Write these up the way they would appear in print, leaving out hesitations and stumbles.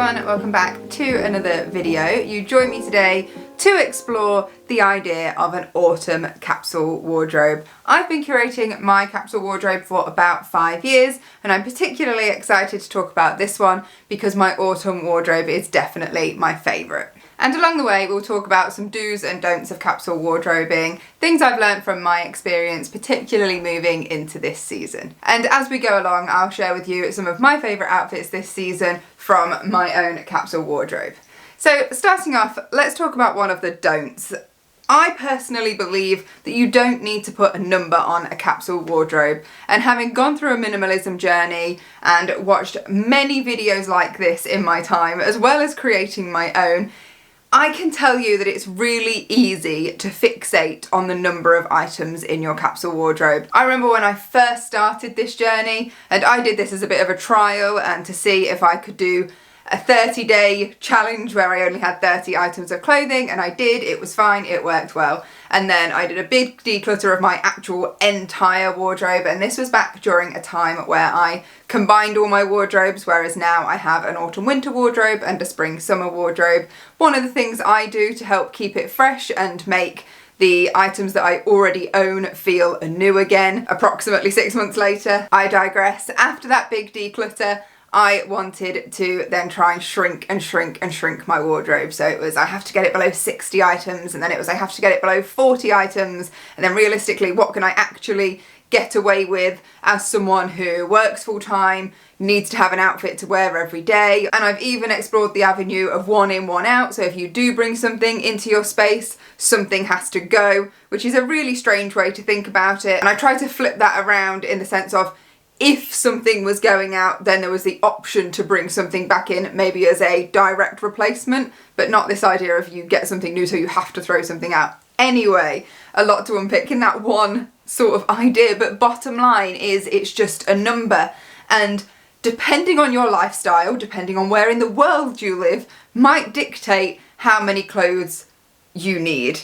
everyone, welcome back to another video. You join me today to explore the idea of an autumn capsule wardrobe. I've been curating my capsule wardrobe for about 5 years and I'm particularly excited to talk about this one because my autumn wardrobe is definitely my favourite. And along the way we'll talk about some do's and don'ts of capsule wardrobing, things I've learned from my experience, particularly moving into this season. And as we go along, I'll share with you some of my favourite outfits this season from my own capsule wardrobe. So starting off, let's talk about one of the don'ts. I personally believe that you don't need to put a number on a capsule wardrobe, and having gone through a minimalism journey and watched many videos like this in my time, as well as creating my own, I can tell you that it's really easy to fixate on the number of items in your capsule wardrobe. I remember when I first started this journey, and I did this as a bit of a trial and to see if I could do a 30-day challenge where I only had 30 items of clothing, and I did. It was fine, it worked well. And then I did a big declutter of my actual entire wardrobe, and this was back during a time where I combined all my wardrobes, whereas now I have an autumn-winter wardrobe and a spring-summer wardrobe. One of the things I do to help keep it fresh and make the items that I already own feel new again approximately 6 months later. I digress. After that big declutter, I wanted to then try and shrink my wardrobe. So it was, I have to get it below 60 items, and then it was, I have to get it below 40 items, and then realistically, what can I actually get away with as someone who works full time, needs to have an outfit to wear every day. And I've even explored the avenue of one in, one out. So if you do bring something into your space, something has to go, which is a really strange way to think about it. And I try to flip that around in the sense of, if something was going out, then there was the option to bring something back in, maybe as a direct replacement, but not this idea of you get something new so you have to throw something out. Anyway, a lot to unpick in that one sort of idea, but bottom line is it's just a number, and depending on your lifestyle, depending on where in the world you live, might dictate how many clothes you need.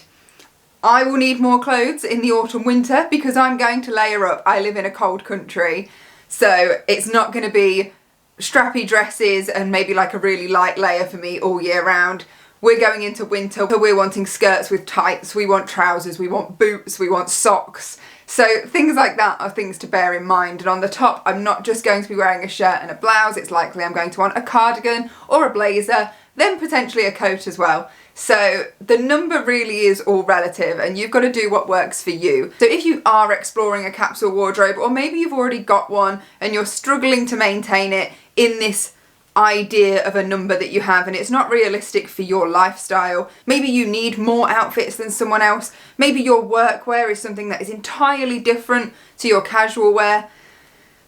I will need more clothes in the autumn winter because I'm going to layer up. I live in a cold country, so it's not going to be strappy dresses and maybe like a really light layer for me all year round. We're going into winter, so we're wanting skirts with tights, we want trousers, we want boots, we want socks. So things like that are things to bear in mind. And on the top, I'm not just going to be wearing a shirt and a blouse, it's likely I'm going to want a cardigan or a blazer, then potentially a coat as well. So the number really is all relative, and you've got to do what works for you. So if you are exploring a capsule wardrobe, or maybe you've already got one and you're struggling to maintain it in this idea of a number that you have and it's not realistic for your lifestyle, maybe you need more outfits than someone else, maybe your workwear is something that is entirely different to your casual wear,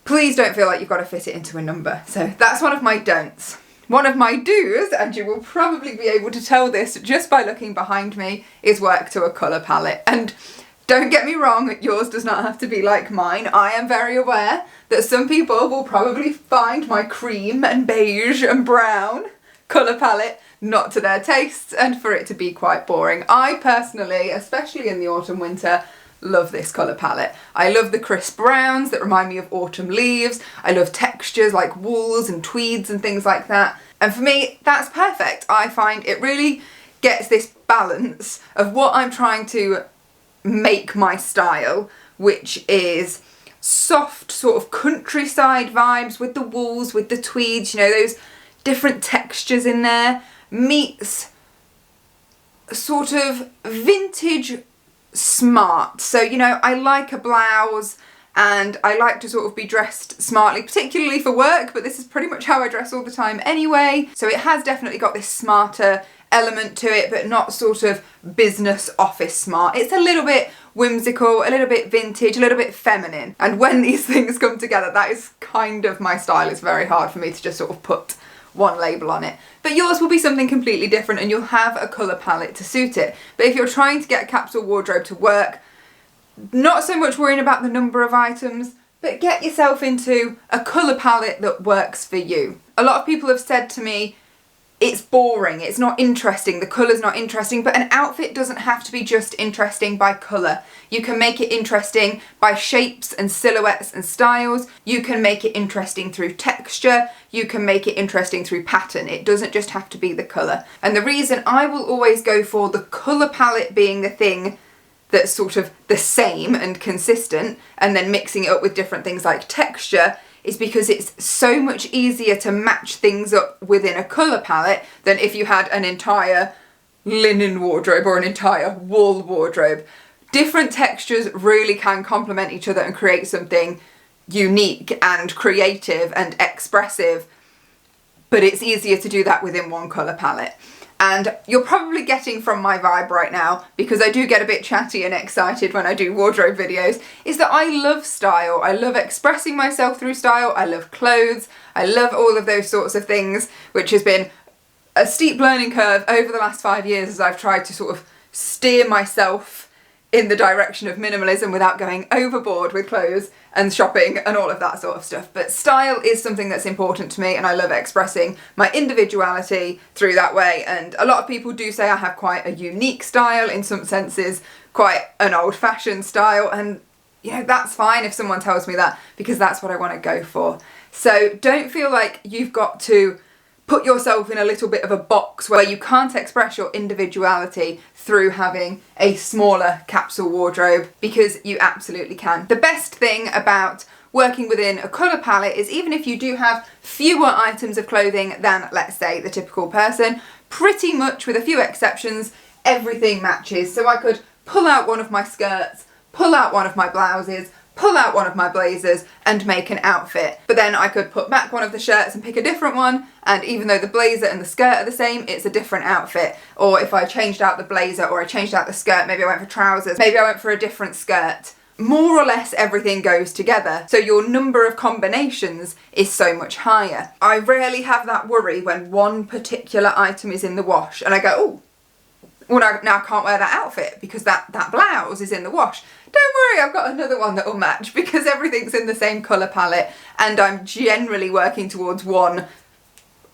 please don't feel like you've got to fit it into a number. So that's one of my don'ts. One of my do's, and you will probably be able to tell this just by looking behind me, is work to a colour palette. And don't get me wrong, yours does not have to be like mine. I am very aware that some people will probably find my cream and beige and brown colour palette not to their tastes and for it to be quite boring. I personally, especially in the autumn winter, love this colour palette. I love the crisp browns that remind me of autumn leaves. I love textures like wools and tweeds and things like that. And for me, that's perfect. I find it really gets this balance of what I'm trying to make my style, which is soft sort of countryside vibes with the wools, with the tweeds, you know, those different textures in there, meets sort of vintage smart. So, you know, I like a blouse and I like to sort of be dressed smartly, particularly for work, but this is pretty much how I dress all the time anyway. So it has definitely got this smarter element to it, but not sort of business office smart. It's a little bit whimsical, a little bit vintage, a little bit feminine. And when these things come together, that is kind of my style. It's very hard for me to just sort of put one label on it. But yours will be something completely different and you'll have a colour palette to suit it. But if you're trying to get a capsule wardrobe to work, not so much worrying about the number of items, but get yourself into a colour palette that works for you. A lot of people have said to me, it's boring, it's not interesting, the colour's not interesting, but an outfit doesn't have to be just interesting by colour. You can make it interesting by shapes and silhouettes and styles. You can make it interesting through texture. You can make it interesting through pattern. It doesn't just have to be the colour. And the reason I will always go for the colour palette being the thing that's sort of the same and consistent, and then mixing it up with different things like texture, is because it's so much easier to match things up within a colour palette than if you had an entire linen wardrobe or an entire wool wardrobe. Different textures really can complement each other and create something unique and creative and expressive, but it's easier to do that within one colour palette. And you're probably getting from my vibe right now, because I do get a bit chatty and excited when I do wardrobe videos, is that I love style. I love expressing myself through style. I love clothes. I love all of those sorts of things, which has been a steep learning curve over the last 5 years as I've tried to sort of steer myself in the direction of minimalism without going overboard with clothes and shopping and all of that sort of stuff. But style is something that's important to me, and I love expressing my individuality through that way. And a lot of people do say I have quite a unique style, in some senses quite an old-fashioned style, and you know, that's fine if someone tells me that, because that's what I want to go for. So don't feel like you've got to put yourself in a little bit of a box where you can't express your individuality through having a smaller capsule wardrobe, because you absolutely can. The best thing about working within a colour palette is, even if you do have fewer items of clothing than, let's say, the typical person, pretty much with a few exceptions, everything matches. So I could pull out one of my skirts, pull out one of my blouses, pull out one of my blazers and make an outfit. But then I could put back one of the shirts and pick a different one, and even though the blazer and the skirt are the same, it's a different outfit. Or if I changed out the blazer or I changed out the skirt, maybe I went for trousers, maybe I went for a different skirt. More or less everything goes together, so your number of combinations is so much higher. I rarely have that worry when one particular item is in the wash and I go, oh, well, now I can't wear that outfit because that blouse is in the wash. Don't worry, I've got another one that will match, because everything's in the same colour palette and I'm generally working towards one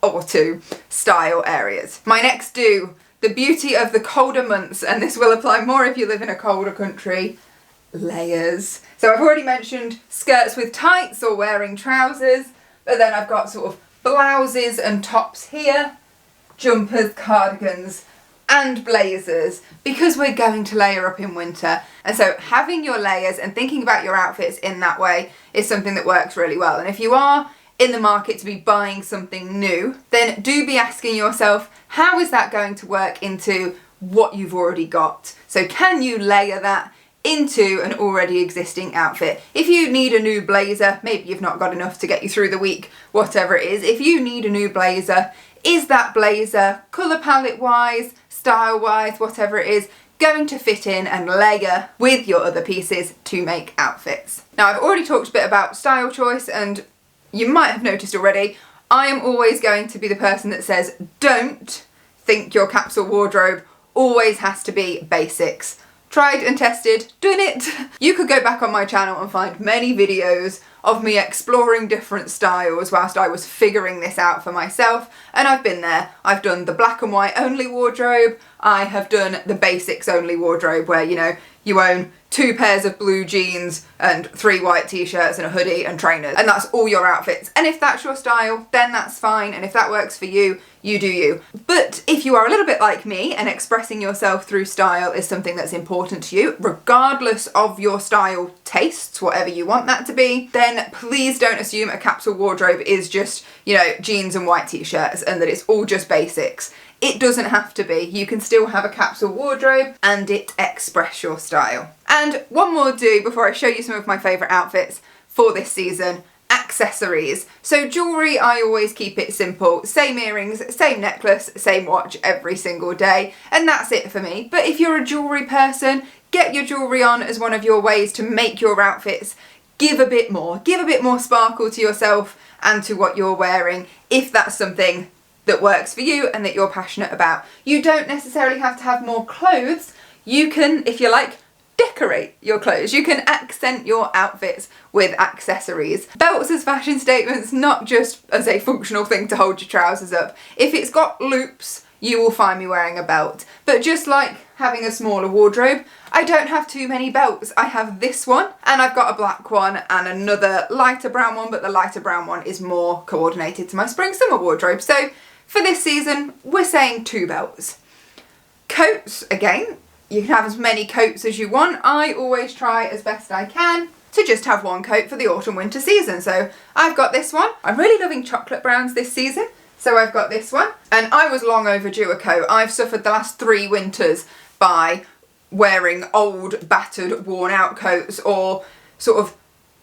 or two style areas. My next do, the beauty of the colder months, and this will apply more if you live in a colder country, layers. So I've already mentioned skirts with tights or wearing trousers, but then I've got sort of blouses and tops here, jumpers, cardigans, and blazers, because we're going to layer up in winter. And so having your layers and thinking about your outfits in that way is something that works really well. And if you are in the market to be buying something new, then do be asking yourself, how is that going to work into what you've already got? So can you layer that into an already existing outfit? If you need a new blazer, maybe you've not got enough to get you through the week, whatever it is, if you need a new blazer, is that blazer, colour palette wise, style wise, whatever it is, going to fit in and layer with your other pieces to make outfits? Now, I've already talked a bit about style choice, and you might have noticed already, I am always going to be the person that says, don't think your capsule wardrobe always has to be basics. Tried and tested, done it. You could go back on my channel and find many videos of me exploring different styles whilst I was figuring this out for myself, and I've been there. I've done the black and white only wardrobe, I have done the basics only wardrobe, where, you know, you own 2 pairs of blue jeans and 3 white t-shirts and a hoodie and trainers, and that's all your outfits. And if that's your style, then that's fine, and if that works for you, you do you. But if you are a little bit like me and expressing yourself through style is something that's important to you, regardless of your style tastes, whatever you want that to be, then please don't assume a capsule wardrobe is just, you know, jeans and white t-shirts and that it's all just basics. It doesn't have to be. You can still have a capsule wardrobe and it express your style. And one more do before I show you some of my favourite outfits for this season: accessories. So jewellery, I always keep it simple. Same earrings, same necklace, same watch every single day, and that's it for me. But if you're a jewellery person, get your jewellery on as one of your ways to make your outfits give a bit more sparkle to yourself and to what you're wearing, if that's something that works for you and that you're passionate about. You don't necessarily have to have more clothes. You can, if you like, decorate your clothes. You can accent your outfits with accessories. Belts as fashion statements, not just as a functional thing to hold your trousers up. If it's got loops, you will find me wearing a belt. But just like having a smaller wardrobe, I don't have too many belts. I have this one, and I've got a black one and another lighter brown one, but the lighter brown one is more coordinated to my spring-summer wardrobe. So for this season, we're saying 2 belts. Coats, again, you can have as many coats as you want. I always try as best I can to just have 1 coat for the autumn winter season. So I've got this one. I'm really loving chocolate browns this season. So I've got this one, and I was long overdue a coat. I've suffered the last 3 winters by wearing old, battered, worn out coats, or sort of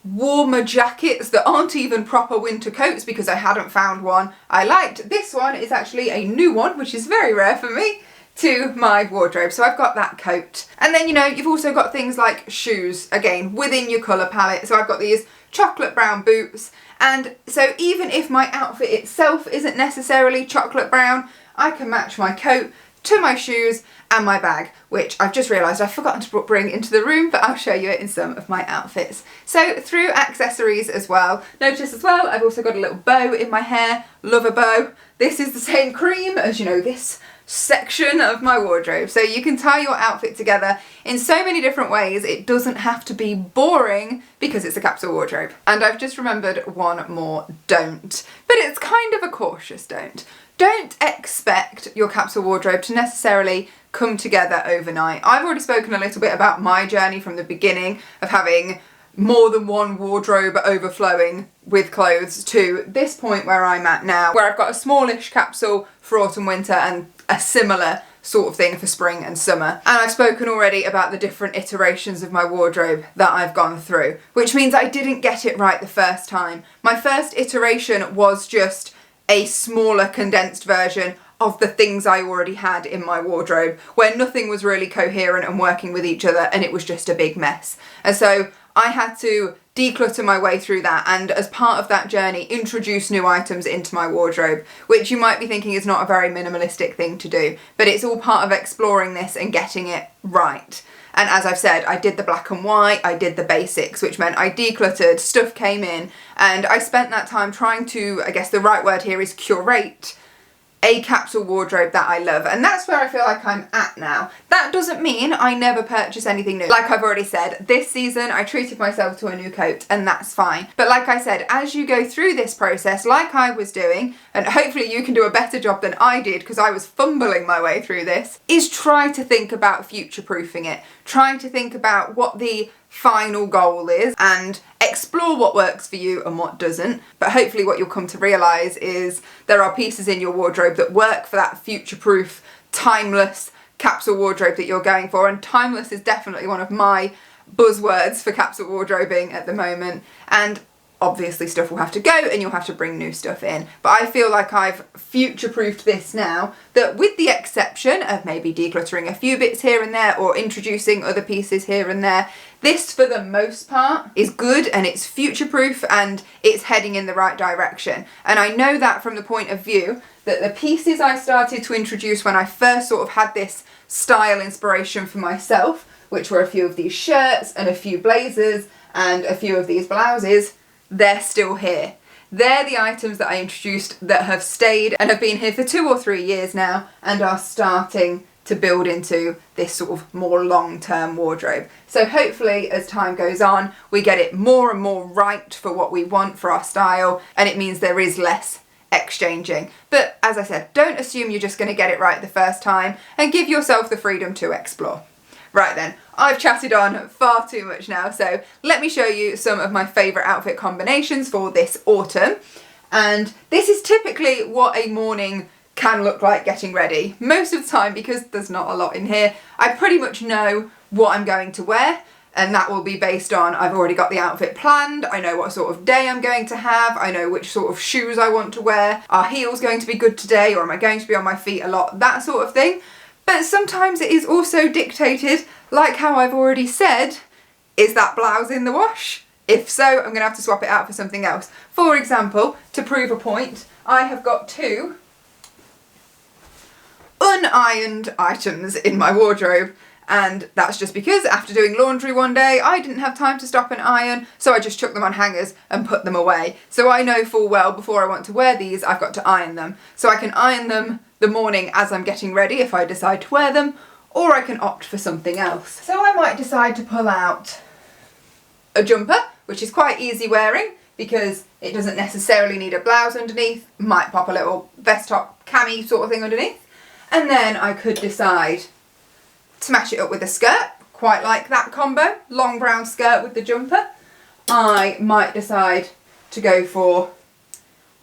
warmer jackets that aren't even proper winter coats because I hadn't found one I liked. This one is actually a new one, which is very rare for me, to my wardrobe. So I've got that coat. And then, you know, you've also got things like shoes, again, within your colour palette. So I've got these chocolate brown boots. And so even if my outfit itself isn't necessarily chocolate brown, I can match my coat to my shoes and my bag, which I've just realised I've forgotten to bring into the room, but I'll show you it in some of my outfits. So through accessories as well. Notice as well, I've also got a little bow in my hair. Love a bow. This is the same cream as, you know, this section of my wardrobe. So you can tie your outfit together in so many different ways. It doesn't have to be boring because it's a capsule wardrobe. And I've just remembered one more don't, but it's kind of a cautious don't. Don't expect your capsule wardrobe to necessarily come together overnight. I've already spoken a little bit about my journey from the beginning of having more than 1 wardrobe overflowing with clothes to this point where I'm at now, where I've got a smallish capsule for autumn, winter, and a similar sort of thing for spring and summer. And I've spoken already about the different iterations of my wardrobe that I've gone through, which means I didn't get it right the first time. My first iteration was just a smaller condensed version of the things I already had in my wardrobe, where nothing was really coherent and working with each other, and it was just a big mess. And so I had to declutter my way through that, and as part of that journey, introduce new items into my wardrobe, which you might be thinking is not a very minimalistic thing to do, but it's all part of exploring this and getting it right. And as I've said, I did the black and white, I did the basics, which meant I decluttered, stuff came in, and I spent that time trying to, I guess the right word here is curate, a capsule wardrobe that I love. And that's where I feel like I'm at now. That doesn't mean I never purchase anything new. Like I've already said, this season I treated myself to a new coat, and that's fine. But like I said, as you go through this process, like I was doing, and hopefully you can do a better job than I did because I was fumbling my way through this, is try to think about future-proofing it. Try to think about what the final goal is and explore what works for you and what doesn't. But hopefully what you'll come to realise is there are pieces in your wardrobe that work for that future-proof, timeless capsule wardrobe that you're going for. And timeless is definitely one of my buzzwords for capsule wardrobing at the moment. And obviously stuff will have to go and you'll have to bring new stuff in. But I feel like I've future-proofed this now, that with the exception of maybe decluttering a few bits here and there or introducing other pieces here and there, this for the most part is good and it's future-proof and it's heading in the right direction. And I know that from the point of view that the pieces I started to introduce when I first sort of had this style inspiration for myself, which were a few of these shirts and a few blazers and a few of these blouses, they're still here. They're the items that I introduced that have stayed and have been here for 2 or 3 years now and are starting to build into this sort of more long-term wardrobe. So hopefully as time goes on, we get it more and more right for what we want for our style, and it means there is less exchanging. But as I said, don't assume you're just going to get it right the first time, and give yourself the freedom to explore. Right then, I've chatted on far too much now, so let me show you some of my favourite outfit combinations for this autumn. And this is typically what a morning can look like getting ready. Most of the time, because there's not a lot in here, I pretty much know what I'm going to wear, and that will be based on, I've already got the outfit planned, I know what sort of day I'm going to have, I know which sort of shoes I want to wear, are heels going to be good today, or am I going to be on my feet a lot, that sort of thing. But sometimes it is also dictated, like how I've already said, is that blouse in the wash? If so, I'm going to have to swap it out for something else. For example, to prove a point, I have got 2 unironed items in my wardrobe, And that's just because after doing laundry one day, I didn't have time to stop and iron, so I just chucked them on hangers and put them away. So I know full well before I want to wear these, I've got to iron them. So I can iron them the morning as I'm getting ready if I decide to wear them, or I can opt for something else. So I might decide to pull out a jumper, which is quite easy wearing because it doesn't necessarily need a blouse underneath. Might pop a little vest top cami sort of thing underneath. And then I could decide to match it up with a skirt, quite like that combo, long brown skirt with the jumper. I might decide to go for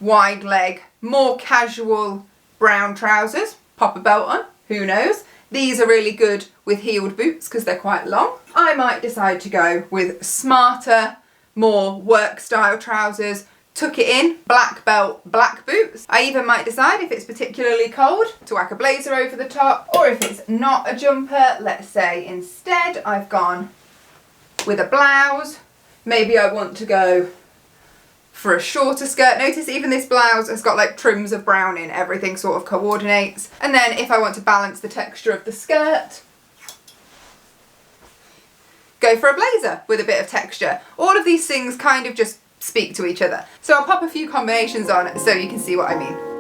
wide leg, more casual brown trousers, pop a belt on, who knows. These are really good with heeled boots because they're quite long. I might decide to go with smarter, more work style trousers, tuck it in, black belt, black boots. I even might decide if it's particularly cold to whack a blazer over the top, or if it's not a jumper, let's say instead I've gone with a blouse. Maybe I want to go for a shorter skirt. Notice even this blouse has got like trims of brown in, everything sort of coordinates. And then if I want to balance the texture of the skirt, go for a blazer with a bit of texture. All of these things kind of just speak to each other. So I'll pop a few combinations on so you can see what I mean.